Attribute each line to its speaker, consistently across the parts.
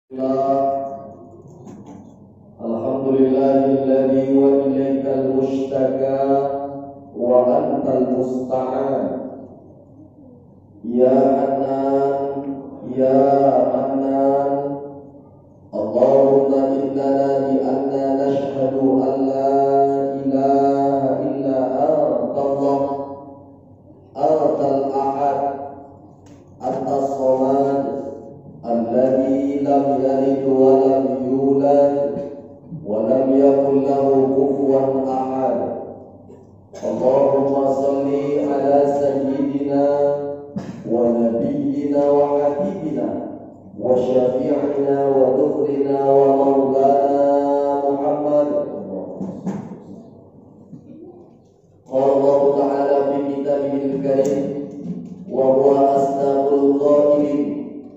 Speaker 1: Alhamdulillahilladzi wa ilaikal mushtaka wa antal musta'an. Ya Hanan, ya Mannan, Allahumma innana bi'anna nashhadu an la ilaha illa Allah, antal ahad, antas samad, alladzi lam yalid wa lam yulad wa lam yakul lahu kufuwan ahad. Allahumma salli ala sayyidina wa nabiyyina wa habibina wa syafi'ina wa dhukrina wa maulana Muhammad. Qala Allah ta'ala fi kitabihil karim wa huwa asdaqul qailin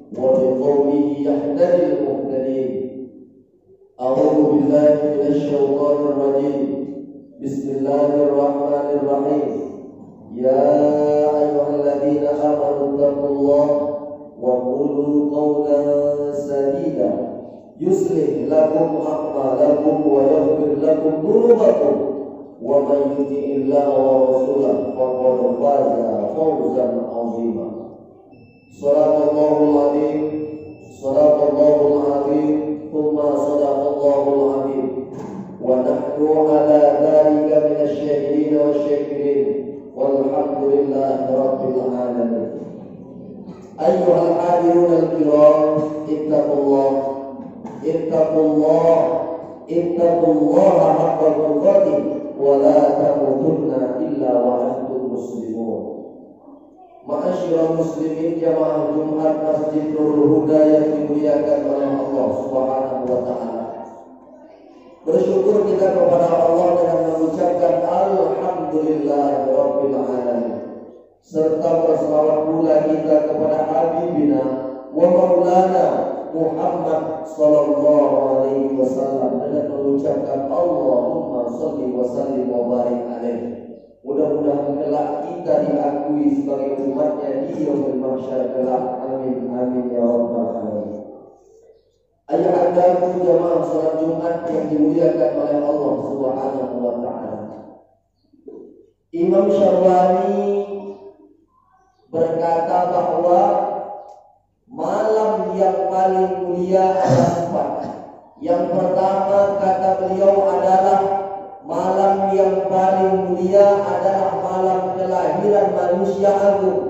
Speaker 1: wa biqawlihi yahtadil muhtadin. A'udzu billahi minasy syaithanir rajim. Bismillahirrahmanirrahim. Ya ayyuhalladzina amanu taqullaha wa qulu qawlan sadida yuslih lakum a'malakum wa yaghfir lakum dhunubakum wa man yuti'illaha wa rasulahu faqad faza fawzan 'azima. Shadaqallahul 'azim, shadaqallahul 'azim, thumma shadaqallahul 'azim. Wa nahnu 'ala dhalika minasy syahidin wasyakirin walhamdulillahi rabbil alamin. Ayyuhal hadirun al-kiram, ittaqullaha haqqa tuqatih wa la tamutunna illa wa antum muslimun. Ma'asyiral muslimin, jamaah Jumat Masjid Nurul Huda yang dimuliakan oleh Allah Subhanahu wa taala. Bersyukur kita kepada Allah dengan mengucapkan alhamdulillahirabbil alamin. Serta berselawat pula kita kepada habibina wa maulana Muhammad sallallahu alaihi wasallam dengan mengucapkan Allahumma shalli wa sallim wa barik alaihi. Mudah-mudahan kelak kita diakui sebagai umatnya di yaumil mahsyar kelak. Amin amin ya rabbal alamin. Ayat-ayat jamaah salat Jumat yang dimuliakan oleh Allah Subhanahu wa taala. Imam Syarwani berkata bahwa malam yang paling mulia adalah 4. Yang pertama kata beliau adalah malam yang paling mulia adalah malam kelahiran manusia agung.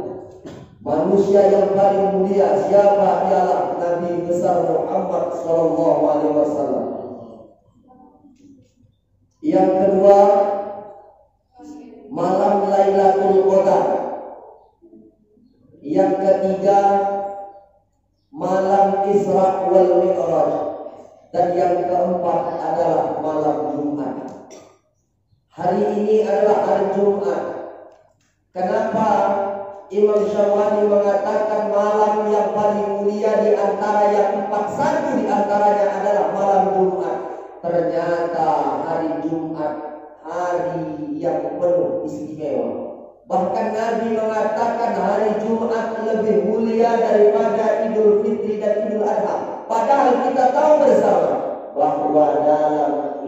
Speaker 1: Manusia yang paling mulia siapa? Ialah Nabi besar Muhammad sallallahu alaihi wasallam. Yang kedua, malam Lailatul Qadar. Yang ketiga, malam Isra wal Mi'raj. Dan yang keempat adalah malam Jumat. Hari ini adalah hari Jumat. Kenapa Imam Syarwani mengatakan malam yang paling mulia di antara yang 4? Satu di antaranya adalah malam Jumat. Ternyata hari Jumat hari yang penuh istimewa. Bahkan Nabi mengatakan hari Jumat lebih mulia daripada Idul Fitri dan Idul Adha. Padahal kita tahu bersama bahwa dalam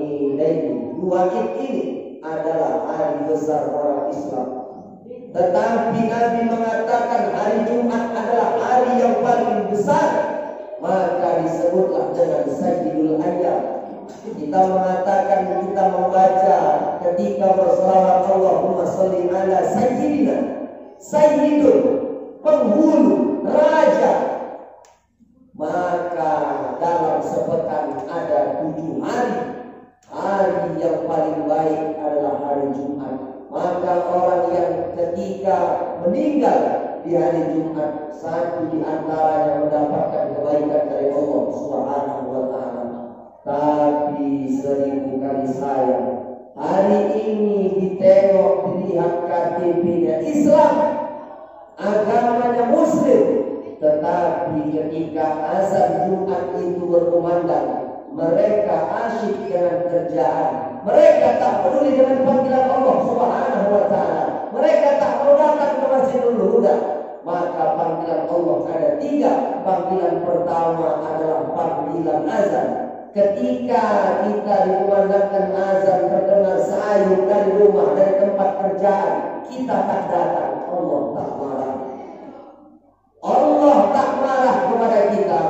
Speaker 1: dua Id ini adalah hari besar orang Islam. Tetapi Nabi mengatakan hari Jumat adalah hari yang paling besar, maka disebutlah dengan Sayyidul Ayyam. Kita mengatakan, kita membaca ketika berselawat Allahumma sholli ala sayyidina, sayyidun, penghulu, raja. Maka dalam sepekan ada 7 hari. Hari yang paling baik adalah hari Jumat. Maka orang yang ketika meninggal di hari Jumat, satu di antaranya mendapatkan kebaikan dari Allah Subhanahu wa taala. Tapi 1000 kali sayang, hari ini ditengok, dilihat KTP-nya Islam, agamanya Muslim, tetapi ketika azan Jumat itu berkumandang, mereka asyik dengan kerjaan. Mereka tak peduli dengan panggilan Allah Subhanahu wa taala. Mereka tak mau datang ke Masjidul Huda. Maka panggilan Allah ada 3. Panggilan pertama adalah panggilan panggilan azan. Ketika kita dikumandangkan azan, terdengar sayup dari rumah, dari tempat kerjaan, kita tak datang, Allah tak marah. Allah tak marah kepada kita.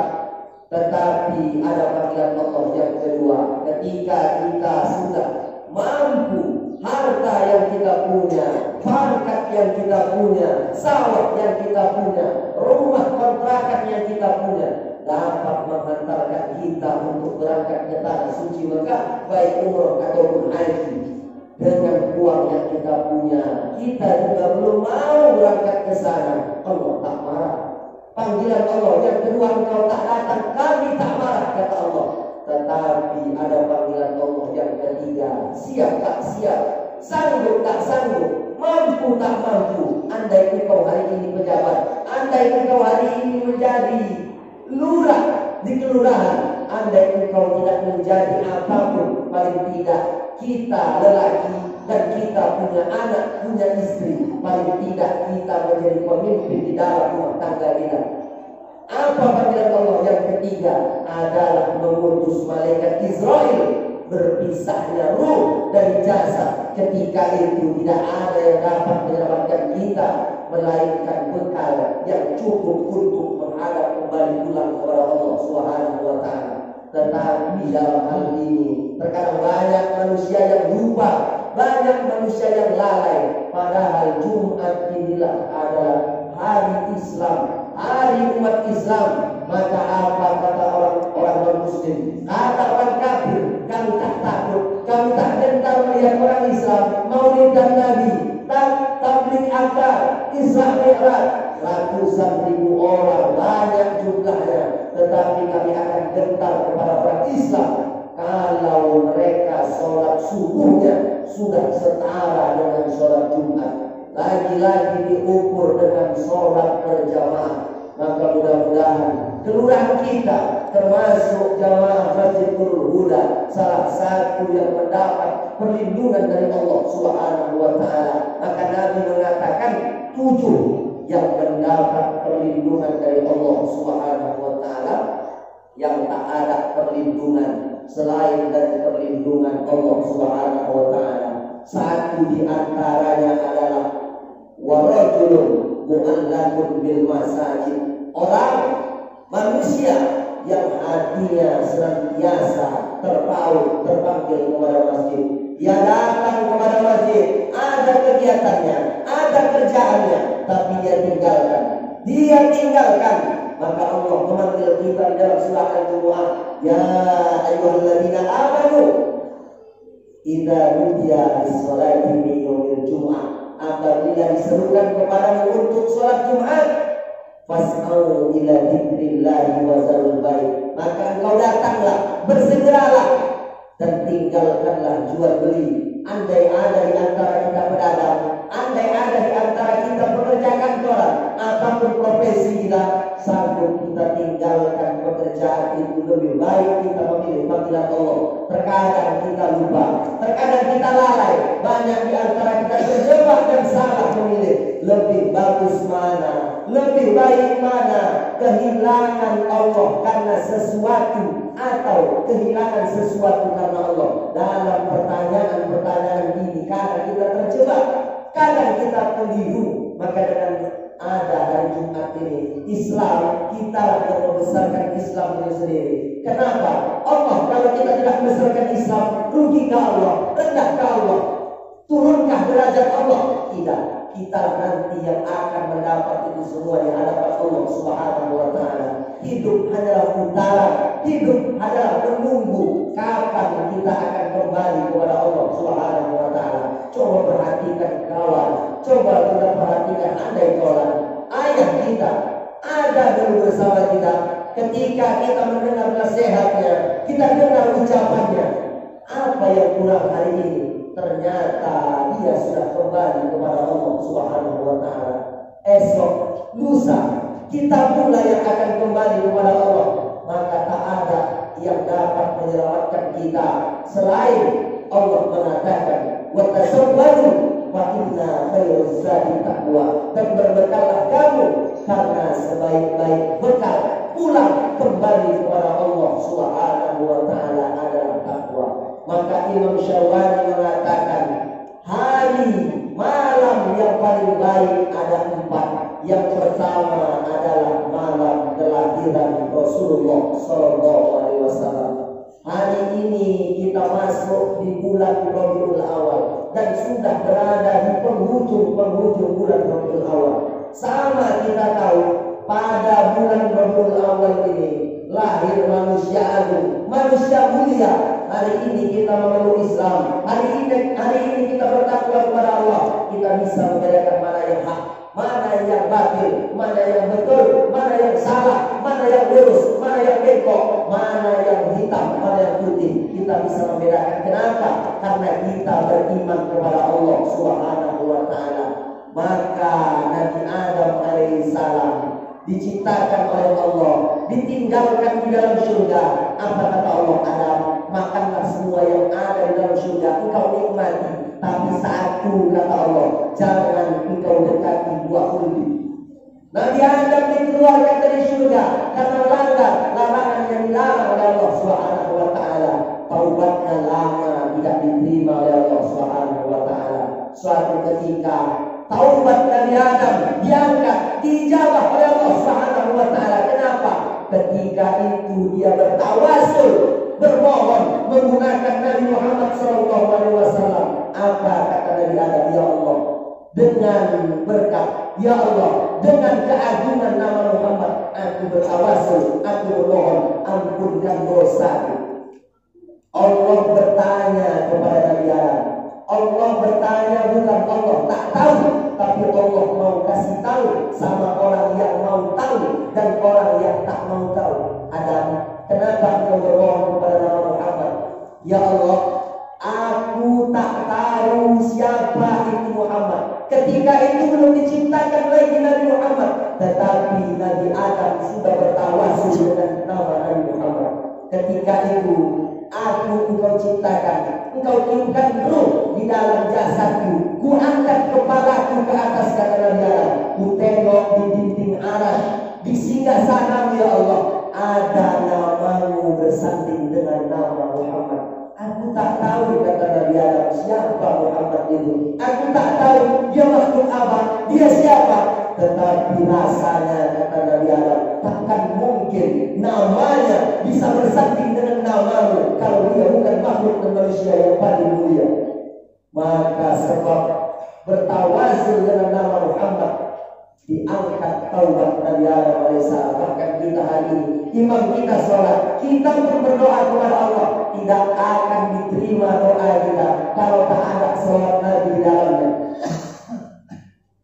Speaker 1: Tetapi ada panggilan Allah yang kedua. Ketika kita sudah mampu, harta yang kita punya, pangkat yang kita punya, sawah yang kita punya, rumah kontrakan yang kita punya, dapat menghantarkan kita untuk berangkat ke tanah suci Mekah, baik umroh ataupun haji. Dengan uang yang kita punya, kita juga belum mau berangkat ke sana, Allah tak marah. Panggilan Allah yang kedua, engkau tak datang, kami tak marah, kata Allah. Tetapi ada panggilan Allah yang ketiga, siap tak siap, sanggup tak sanggup, mampu tak mampu. Andai engkau hari ini pejabat, andai engkau hari ini menjadi lurah di kelurahan, andai engkau tidak menjadi apapun, paling tidak kita lelaki dan kita punya anak, punya istri, paling tidak kita menjadi pemimpin di dalam rumah tangga kita. Apa panggilan Allah yang ketiga? Adalah mengutus malaikat Israel, berpisahnya ruh dari jasad. Ketika itu tidak ada yang dapat menyelamatkan kita melainkan bekal yang cukup untuk menghadap kembali pulang kepada Allah Subhanahu wa Ta'ala. Tetapi dalam hal ini terkadang banyak manusia yang lupa, banyak manusia yang lalai. Padahal Jumat inilah adalah hari Islam, hari umat Islam. Maka apa kata orang non-muslim, kata orang kafir, kami tak takut, kami tak gentar melihat orang Islam maulid dan Nabi, tabligh akbar, Isra Mi'raj, ratusan ribu orang, banyak jumlahnya. Tetapi kami akan gentar kepada orang Islam kalau mereka sholat subuhnya sudah setara dengan sholat Jumat, lagi-lagi diukur dengan sholat berjamaah. Maka mudah-mudahan kelurahan kita termasuk jamaah Masjid Nurul Huda salah satu yang mendapat perlindungan dari Allah Subhanahu wa Ta'ala. Maka Nabi mengatakan 7 yang mendapat perlindungan dari Allah Subhanahu wa Ta'ala, yang tak ada perlindungan selain dari perlindungan Allah Subhanahu wa Ta'ala. Satu di antaranya adalah warajulun mu'allaqun bil masajid, orang manusia yang hatinya senantiasa terpaut, terpanggil kepada masjid. Dia datang kepada masjid, ada kegiatannya, ada kerjaannya, tapi dia tinggalkan. Maka Allah memanggil kita di dalam surah Al-Jumu'ah, ya ayyuhalladzina amanu idza nudiya lis-sholati min yaumil jumu'ah, apabila diserukan kepadamu untuk sholat Jumat, fas'au ila dzikrillahi wa zarul bai', maka engkau datanglah, bersegeralah dan tinggalkanlah jual beli. Andai ada di antara kita pedagang, andai ada di antara kita pekerja kantoran, apapun profesi kita, sanggup kita tinggalkan pekerjaan itu, lebih baik kita memilih panggilan Allah. Terkadang kita lupa, terkadang kita lalai, banyak di antara kita terjebak dan salah memilih. Lebih bagus mana, lebih baik mana, kehilangan Allah karena sesuatu atau kehilangan sesuatu karena Allah. Dalam pertanyaan-pertanyaan ini kadang kita terjebak, kadang kita keliru. Maka dengan ada hari Jumat ini, Islam, kita yang membesarkan Islam itu sendiri. Kenapa? Allah, kalau kita tidak membesarkan Islam, rugi ke Allah, rendah ke Allah, turunkah derajat Allah? Tidak. Kita nanti yang akan mendapat itu semua di hadapan Allah Subhanahu wa Ta'ala. Hidup hanyalah putaran, hidup adalah menunggu kapan kita akan kembali kepada Allah Subhanahu wa Ta'ala. Coba perhatikan kawan, coba kita perhatikan andai kawan, ayah kita ada dulu bersama kita. Ketika kita mendengar nasihatnya, kita dengar ucapannya, apa yang kurang hari ini? Ternyata dia sudah kembali kepada Allah Subhanahu wa Ta'ala. Esok, lusa, kita pula yang akan kembali kepada Allah. Maka tak ada yang dapat menyelamatkan kita selain Allah mengatakan, wa tasawwaru fa inna khairuz zadi taqwa, dan berbekallah kamu karena sebaik-baik bekal pulang kembali kepada Allah Subhanahu Imam Syarwani mengatakan hari malam yang paling baik ada 4. Yang pertama adalah malam kelahiran Rasulullah Sallallahu Alaihi Wasallam. Hari ini kita masuk di bulan Rabiul Awal dan sudah berada di penghujung bulan Rabiul Awal. Sama kita tahu pada bulan Rabiul Awal ini lahir manusia agung, manusia mulia. Hari ini kita memeluk Islam. Hari ini kita bertakwa kepada Allah. Kita bisa membedakan mana yang hak, mana yang batil, mana yang betul, mana yang salah, mana yang lurus, mana yang bengkok, mana yang hitam, mana yang putih. Kita bisa membedakan. Kenapa? Karena kita beriman kepada Allah Subhanahu wa Ta'ala. Maka Nabi Adam alaihissalam diciptakan oleh Allah, ditinggalkan di dalam surga. Apa kata Allah? Adam, makanlah semua yang ada di dalam surga, engkau nikmati. Tapi satu kata Allah, jangan engkau dekati buah kuldi. Nabi Adam dikeluarkan dari surga karena melanggar larangan yang dilarang oleh Allah Subhanahu wa Ta'ala. Taubatnya lama tidak diterima oleh Allah Subhanahu wa Ta'ala. Suatu ketika taubat Nabi Adam diangkat, dijawab oleh Allah Subhanahu wa Ta'ala. Kenapa? Ketika itu dia bertawasul, bermohon menggunakan Nabi Muhammad Sallallahu Alaihi Wasallam. Apa kata Nabi Adam? Ya Allah, dengan berkat, ya Allah, dengan keagungan nama Muhammad, aku bertawasul, aku bermohon, ampunkan dosa. Allah bertanya kepada Nabi Adam. Allah bertanya, bukan Allah tak tahu, tapi Allah mau kasih tahu sama orang yang mau tahu dan orang yang tak mau tahu. Adam, kenapa kau bermohon kepada nama Muhammad? Ya Allah, aku tak tahu siapa itu Muhammad. Ketika itu belum diciptakan lagi Nabi Muhammad, tetapi Nabi Adam sudah bertawasul dengan nama Nabi Muhammad. Ketika itu engkau ciptakan, engkau tiupkan ruh di dalam jasadku, ku angkat kepalaku ke atas, kata Nabi Adam. Ku tengok di dinding arasy, di singgasana ya Allah, ada namamu bersanding dengan nama Muhammad. Aku tak tahu, kata Nabi Adam, siapa Muhammad itu. Aku tak tahu dia makhluk apa, dia siapa. Tetapi rasanya, kata Nabi Adam, takkan mungkin namanya bisa bersanding dengan namamu kalau dia bukan makhluk dan manusia yang paling mulia. Maka sebab bertawasul dengan nama Muhammad, diangkat taubat Nabi Adam alaihissalam. Bahkan kita hari ini, imam kita sholat, kita pun berdoa kepada Allah, tidak akan diterima doa kita kalau tak ada sholat Nabi di dalamnya.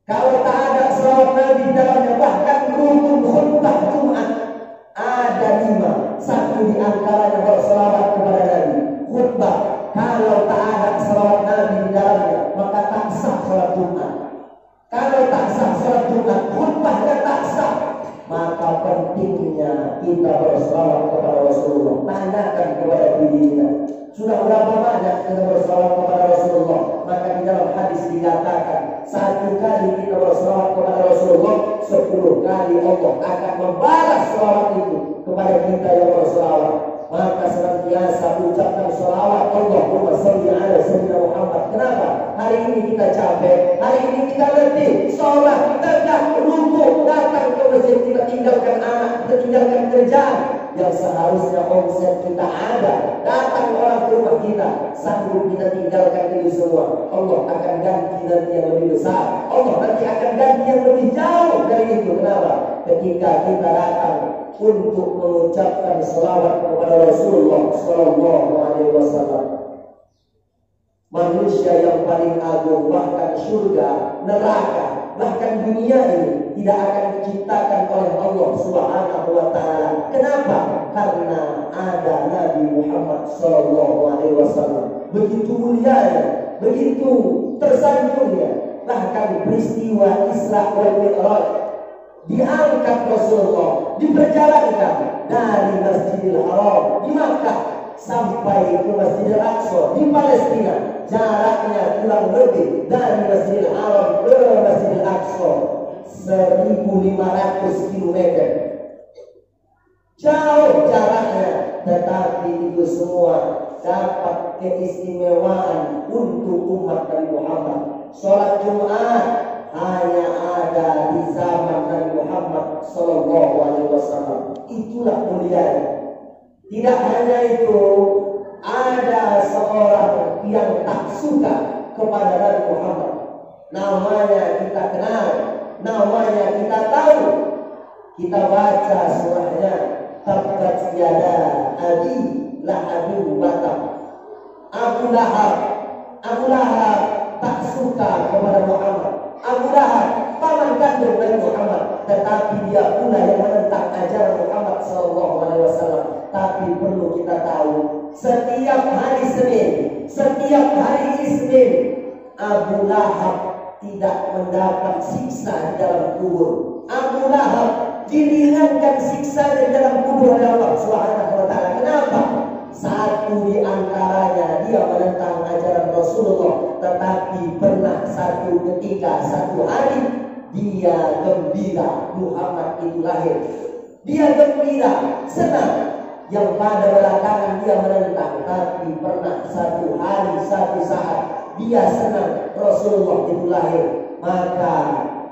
Speaker 1: Kalau tak ada sholat Nabi di dalamnya, bahkan rukun khutbah Jumat ada 5. Satu di antaranya berselawat kepada Nabi. Khutbah, kalau tak ada sholat Nabi di dalamnya, maka tak sah sholat Jumat. Kalau tak sah sholat Jumat, khutbahnya tak sah. Maka pentingnya kita berselawat kepada Rasulullah. Tanyakan kepada diri kita, sudah berapa banyak kita berselawat kepada Rasulullah? Maka di dalam hadis dikatakan, 1 kali kita berselawat kepada Rasulullah, 10 kali Allah akan membalas selawat itu kepada kita yang berselawat. Maka senantiasa ucapkan selawat, Allahumma sholli ala sayyidina Muhammad. Kenapa? Hari ini kita capek, hari ini kita letih, sholat, tegak, rukuk, datang ke masjid, kita tinggalkan anak, kita tinggalkan kerjaan yang seharusnya omset kita ada, datang orang ke rumah kita, sanggup kita tinggalkan ini semua. Allah akan ganti nanti yang lebih besar, Allah nanti akan ganti yang lebih jauh dari itu. Kenapa? Ketika kita datang untuk mengucapkan selawat kepada Rasulullah Sallallahu Alaihi Wasallam. Manusia yang paling agung, bahkan surga, neraka, bahkan dunia ini tidak akan diciptakan oleh Allah Subhanahu wa Ta'ala. Kenapa? Karena ada Nabi Muhammad Sallallahu Alaihi Wasallam. Begitu mulianya, begitu tersanjungnya. Bahkan peristiwa Isra wal Mi'raj, diangkat Rasulullah, diperjalankan dari Masjidil Haram di Makkah sampai ke Masjidil Aqsa di Palestina. Jaraknya kurang lebih dari Masjidil Haram ke Masjidil Aqsa 1.500 km. jauh jaraknya, tetapi itu semua dapat keistimewaan untuk umat Nabi Muhammad. Sholat Jumat hanya ada di zaman Nabi Muhammad Sallallahu Alaihi Wasallam. Itulah mulianya. Tidak hanya itu, ada seorang yang tak suka kepada Nabi Muhammad. Namanya kita kenal, namanya kita tahu. Kita baca surahnya, tabbat yada abi lahabin wa tab. Abu Lahab tak suka kepada Muhammad. Abu Lahab paman kandung dari Muhammad, tetapi dia pula yang menentang ajaran Muhammad Sallallahu Alaihi Wasallam. Tapi perlu kita tahu, setiap hari Isnin, Abu Lahab tidak mendapat siksa di dalam kubur. Abu Lahab diringankan siksa di dalam kubur oleh Allah Subhanahu wa taala. Kenapa? Satu di antaranya dia menentang ajaran Rasulullah, tetapi pernah satu ketika, satu hari dia gembira Muhammad itu lahir. Dia gembira, senang. Yang pada belakangan dia menentang, tapi pernah satu hari, satu saat dia senang Rasulullah itu lahir. Maka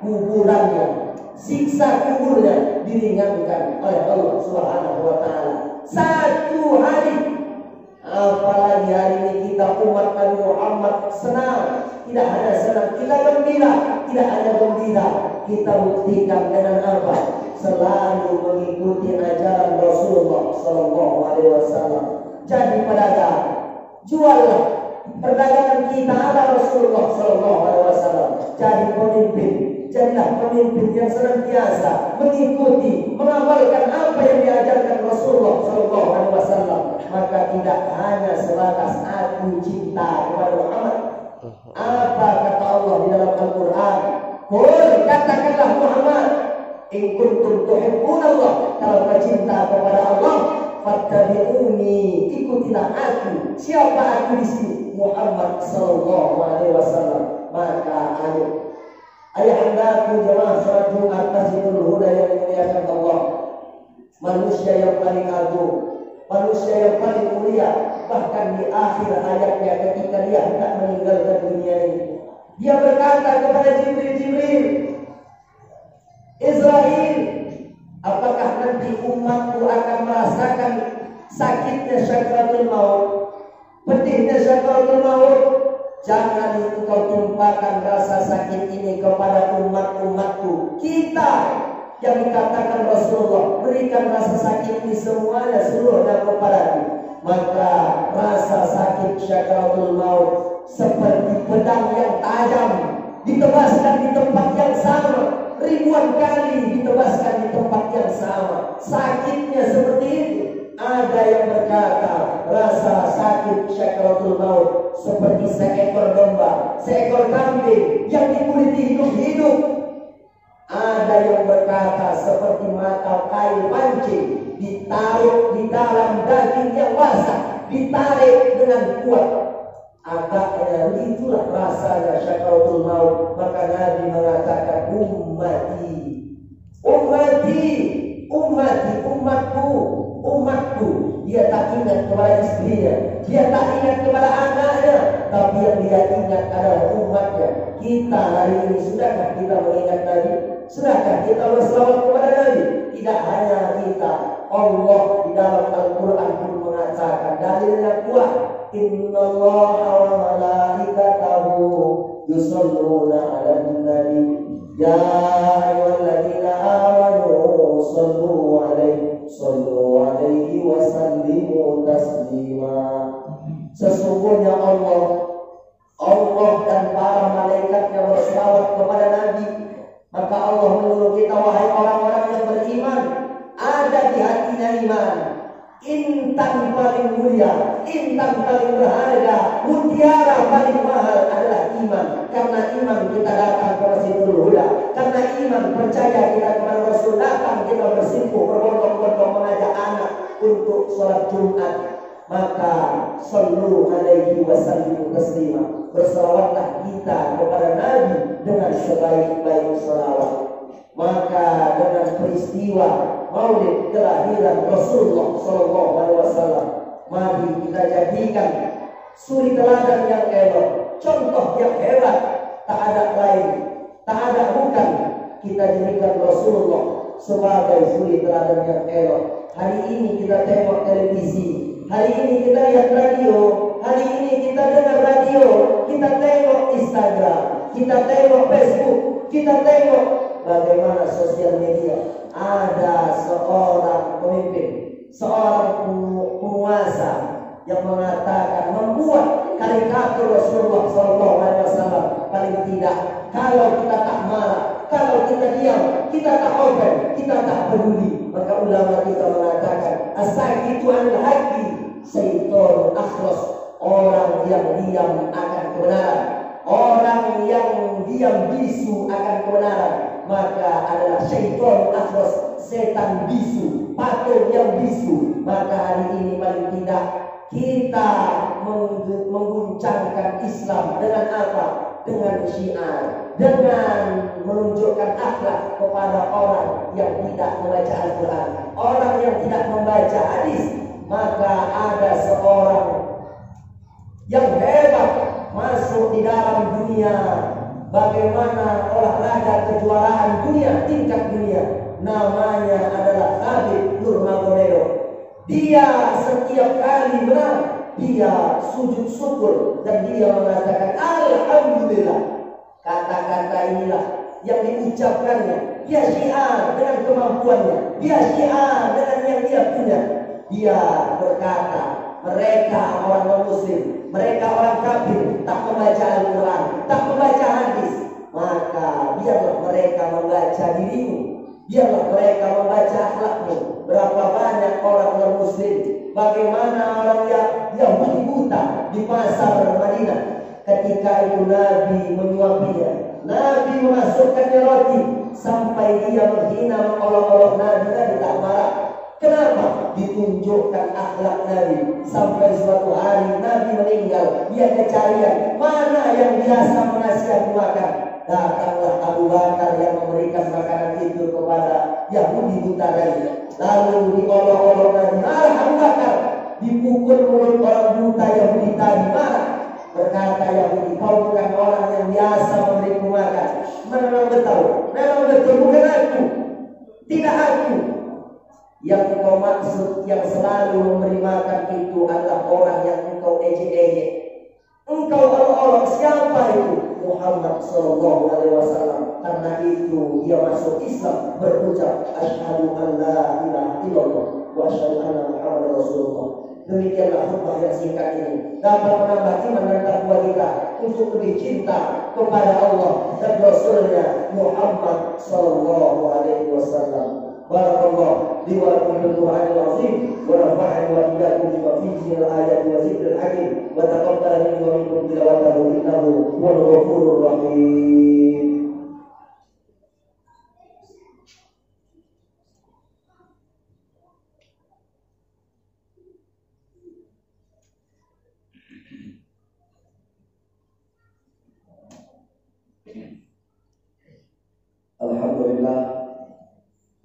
Speaker 1: kuburannya, siksa kuburnya diringankan oleh Allah Subhanahu wa taala. Satu hari. Apalagi hari ini kita umat Nabi Muhammad senang. Tidak hanya senang, kita gembira. Tidak hanya gembira, kita buktikan dengan apa? Selalu mengikuti ajaran Rasulullah Sallallahu Alaihi Wasallam. Jadi pedagang, juallah perdagangan kita ala Rasulullah Sallallahu Alaihi Wasallam. Jadi pemimpin, jadilah pemimpin yang senantiasa mengikuti, mengamalkan apa yang diajarkan Rasulullah Sallallahu Alaihi Wasallam. Maka tidak hanya sebatas aku cinta kepada Muhammad. Apa kata Allah di dalam Al-Quran? Qul, katakanlah Muhammad, in kuntum tuhibbunallah, kalau kau cinta kepada Allah, fattabi'uni, ikutilah aku. Siapa aku di sini? Muhammad Sallallahu Alaihi Wasallam. Maka ayahandaku jemaah salat Jumat Masjidul Huda yang dimuliakan Allah, manusia yang paling agung, manusia yang paling mulia, bahkan di akhir hayatnya ketika dia hendak meninggalkan dunia ini, dia berkata kepada Jibril, Israel, apakah nanti umatku akan merasakan sakitnya syakaratul maut, pedihnya syakaratul maut? Jangan engkau timpakan rasa sakit ini kepada umat-umatku. Kita yang dikatakan Rasulullah, berikan rasa sakit ini semuanya seluruhnya kepadaku. Maka rasa sakit syakaratul maut seperti pedang yang tajam, ditebaskan di tempat yang sama, ribuan kali ditebaskan di tempat yang sama. Sakitnya seperti itu. Ada yang berkata rasa sakit syakaratul maut seperti seekor domba, seekor kambing yang dikuliti hidup-hidup. Ada yang berkata seperti mata kail pancing ditaruh di dalam daging yang basah, ditarik dengan kuat. Agaknya itulah rasanya syakaratul maut. Maka Nabi mengatakan ummati, umatku. Dia tak ingat kepada istrinya, dia tak ingat kepada anaknya, tapi yang dia ingat adalah umatnya. Kita hari ini, sudahkah kita mengingat Nabi? Sudahkah kita berselawat kepada Nabi? Tidak hanya kita, Allah di dalam Al-Quran pun mengatakan, dalilnya kuat, innallaha wa malaikatahu yusholluna 'alan nabi ya ayyuhalladzina amanu sallu alaihi wa sallimu taslima. Sesungguhnya Allah dan para malaikatnya berselawat kepada Nabi. Maka Allah menyuruh kita, wahai orang-orang yang beriman, ada di hatinya iman. Intan paling mulia, intan paling berharga, mutiara paling mahal adalah iman. Karena iman kita datang ke Masjidul Huda. Karena iman percaya kita kepada Rasul, datang kita bersimpuh, berbondong-bondong mengajak anak untuk sholat Jumat. Maka sallu alaihi wa sallimu taslima. Berselawatlah kita kepada Nabi dengan sebaik-baik selawat. Maka dengan peristiwa Maulid kelahiran Rasulullah Sallallahu Alaihi Wasallam. Mari kita jadikan suri teladan yang elok, contoh yang hebat. Tak ada lain, tak ada bukan. Kita jadikan Rasulullah sebagai suri teladan yang elok. Hari ini kita tengok televisi, hari ini kita lihat radio, hari ini kita dengar radio, kita tengok Instagram, kita tengok Facebook, kita tengok bagaimana sosial media. Ada seorang pemimpin, seorang penguasa yang mengatakan, membuat karikatur Rasulullah SAW. Paling tidak, kalau kita tak marah, kalau kita diam, kita tak open, kita tak peduli, maka ulama kita mengatakan, as-sakitu anil haqqi syaiton akhras. Orang yang diam akan kebenaran, orang yang diam bisu akan kebenaran, maka adalah syaiton akhras, setan bisu, patung yang bisu. Maka hari ini paling tidak kita mengguncangkan Islam dengan apa? Dengan syiar, dengan menunjukkan akhlak kepada orang yang tidak membaca Al-Quran, orang yang tidak membaca hadis. Maka ada seorang yang hebat masuk di dalam dunia bagaimana olahraga kejuaraan dunia, tingkat dunia. Namanya adalah Khabib Nurmagomedov. Dia setiap kali menang, dia sujud syukur dan dia mengatakan Alhamdulillah. Kata-kata inilah yang diucapkannya. Dia syiar dengan kemampuannya, dia syiar dengan yang dia punya. Dia berkata, mereka orang non-muslim, mereka orang kafir, tak membaca Al-Quran, tak membaca hadis. Maka biarlah mereka membaca dirimu, biarlah mereka membaca akhlakmu. Berapa banyak orang non-muslim, bagaimana orang Yahudi buta di pasar Madinah. Ketika itu Nabi menyuapinya, Nabi memasukkannya roti, sampai dia menghina mengolok-olok Nabi. Nabi tak marah. Kenapa? Ditunjukkan akhlak Nabi. Sampai suatu hari Nabi meninggal, dia kecarian mana yang biasa menasihati makan. Datanglah Abu Bakar yang memberikan makanan itu kepada Yahudi buta tadi. Lalu diolok-olok Nabi, marah Abu Bakar. Dipukul mulut orang buta Yahudi tadi, marah. Berkata Yahudi, kau bukan orang yang biasa memberiku makan. Memang betul, bukan aku, tidak aku. Yang engkau maksud, yang selalu memberi makan itu adalah orang yang engkau ejek-ejek, engkau olok-olok. Siapa itu? Muhammad Sallallahu Alaihi Wasallam. Karena itu dia masuk Islam, berucap asyhadu an la ilaha illallah wa asyhadu anna Muhammadar Rasulullah. Demikianlah khutbah yang singkat ini dapat menambah iman dan takwa kita untuk lebih cinta kepada Allah dan Rasulnya Muhammad Sallallahu Alaihi Wasallam. Barakallahu li wa lakum bil Qur'anil azim wa nafa'ani wa iyyakum bima fihi min al-ayati wa zikril hakim wa taqabbal minni wa minkum tilawatahu innahu huwal ghafurur rahim.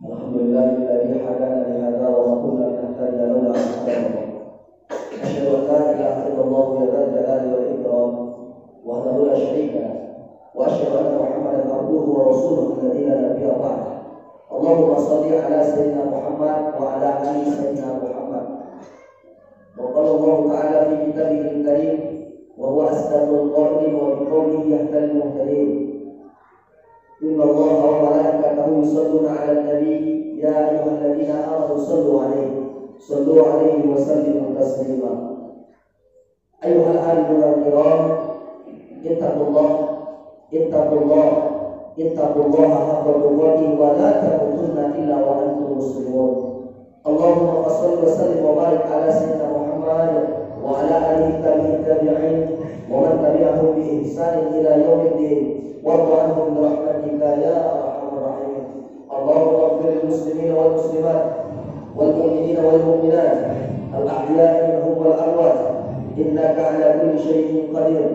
Speaker 1: Alhamdulillahilladzi hadana li hadza wa ma kunna linahtadiya laula an hadana. Asyhadu an la ilaha illallah wa la jalali wal ikram wahdahu la syarika lah wa asyhadu anna Muhammadan abduhu wa rasuluhu alladzi la nabiyya ba'dahu. Allahumma shalli ala sayyidina Muhammad wa ala ali sayyidina Muhammad. Wa qala Allah ta'ala fi kitabihil karim wa huwa asdaqul qa'ilin wa bi qawlihi yahdil muhtadin. Inna Allah wa malaikatahu yusalluna 'alan nabi ya ayyuhalladzina amanu sallu 'alaihi wa sallimu taslima. Ayyuhal hadirin kiram, ittaqullaha haqqa tuqatih wa la tamutunna illa wa antum muslimun. Allahumma shalli wa sallim wa barik ala sayyidina Muhammad wa ala alihi tabi'in wa man tabi'ahum bi ihsan ila yaumiddin. وارض عنهم برحمتك يا ارحم الراحمين. اللهم اغفر للمسلمين والمسلمات والمؤمنين والمؤمنات الاحياء منهم والاموات انك على كل شيء قدير.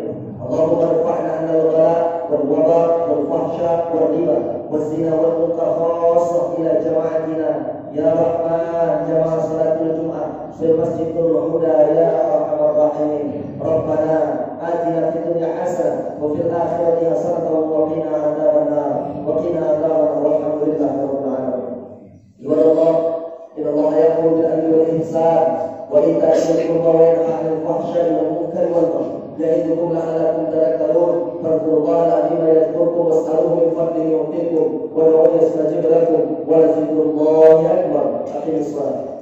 Speaker 1: اللهم ارفعنا عن الغلاء والوباء والفحشاء والربا والزنا والمنكر خاصه الى جماعتنا Ya Rahman jamaah salatul Jumat fil Masjidul Huda ya Arhamar Rahimin. Rabbana atina fid dunya hasanah wa fil akhirati hasanah wa qina adzabannar wa qina adzabannar walhamdulillahi rabbil alamin. Ibadallah, inna Allah yaqulu bil adli wal ihsan wa ita'i dzil qurba wa yanha 'anil fahsya'i wal munkari wal baghi ya'idukum la'allakum tadhakkarun. Fadhkurullaha al-'azima yadhkurkum was'aluhu min fadlihi yu'tikum wa ud'uuhu yastajib lakum wa lazikrullahi akbar. Aqimis shalah.